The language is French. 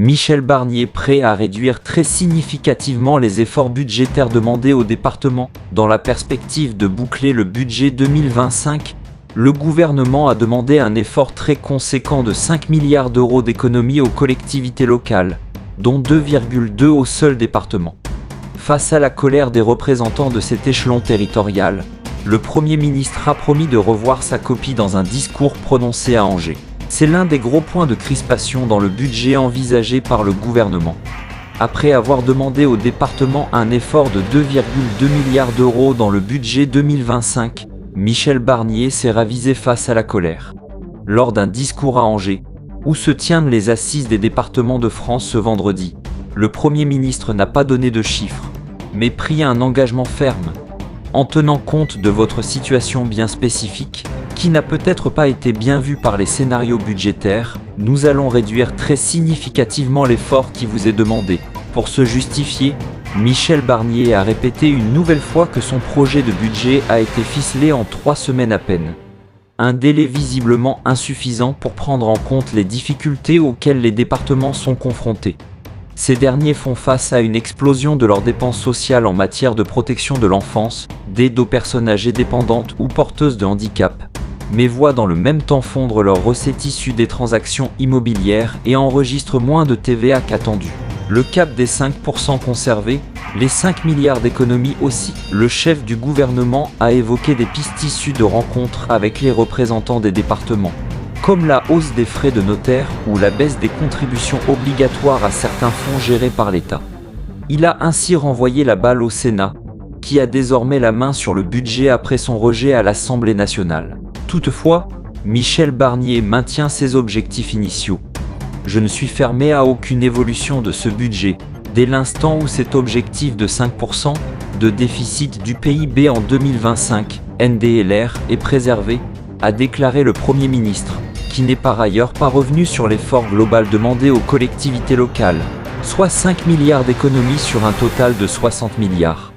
Michel Barnier prêt à réduire très significativement les efforts budgétaires demandés aux départements. Dans la perspective de boucler le budget 2025, le gouvernement a demandé un effort très conséquent de 5 milliards d'euros d'économies aux collectivités locales, dont 2,2 aux seuls départements. Face à la colère des représentants de cet échelon territorial, le Premier ministre a promis de revoir sa copie dans un discours prononcé à Angers. C'est l'un des gros points de crispation dans le budget envisagé par le gouvernement. Après avoir demandé au département un effort de 2,2 milliards d'euros dans le budget 2025, Michel Barnier s'est ravisé face à la colère. Lors d'un discours à Angers, où se tiennent les assises des départements de France ce vendredi, le Premier ministre n'a pas donné de chiffres, mais pris un engagement ferme. En tenant compte de votre situation bien spécifique, qui n'a peut-être pas été bien vue par les scénarios budgétaires, nous allons réduire très significativement l'effort qui vous est demandé. Pour se justifier, Michel Barnier a répété une nouvelle fois que son projet de budget a été ficelé en 3 semaines à peine. Un délai visiblement insuffisant pour prendre en compte les difficultés auxquelles les départements sont confrontés. Ces derniers font face à une explosion de leurs dépenses sociales en matière de protection de l'enfance, d'aide aux personnes âgées dépendantes ou porteuses de handicap, mais voient dans le même temps fondre leurs recettes issues des transactions immobilières et enregistrent moins de TVA qu'attendu. Le cap des 5% conservé, les 5 milliards d'économies aussi. Le chef du gouvernement a évoqué des pistes issues de rencontres avec les représentants des départements, comme la hausse des frais de notaire ou la baisse des contributions obligatoires à certains fonds gérés par l'État. Il a ainsi renvoyé la balle au Sénat, qui a désormais la main sur le budget après son rejet à l'Assemblée nationale. Toutefois, Michel Barnier maintient ses objectifs initiaux. Je ne suis fermé à aucune évolution de ce budget, dès l'instant où cet objectif de 5% de déficit du PIB en 2025, NDLR, est préservé, a déclaré le Premier ministre, qui n'est par ailleurs pas revenu sur l'effort global demandé aux collectivités locales, soit 5 milliards d'économies sur un total de 60 milliards.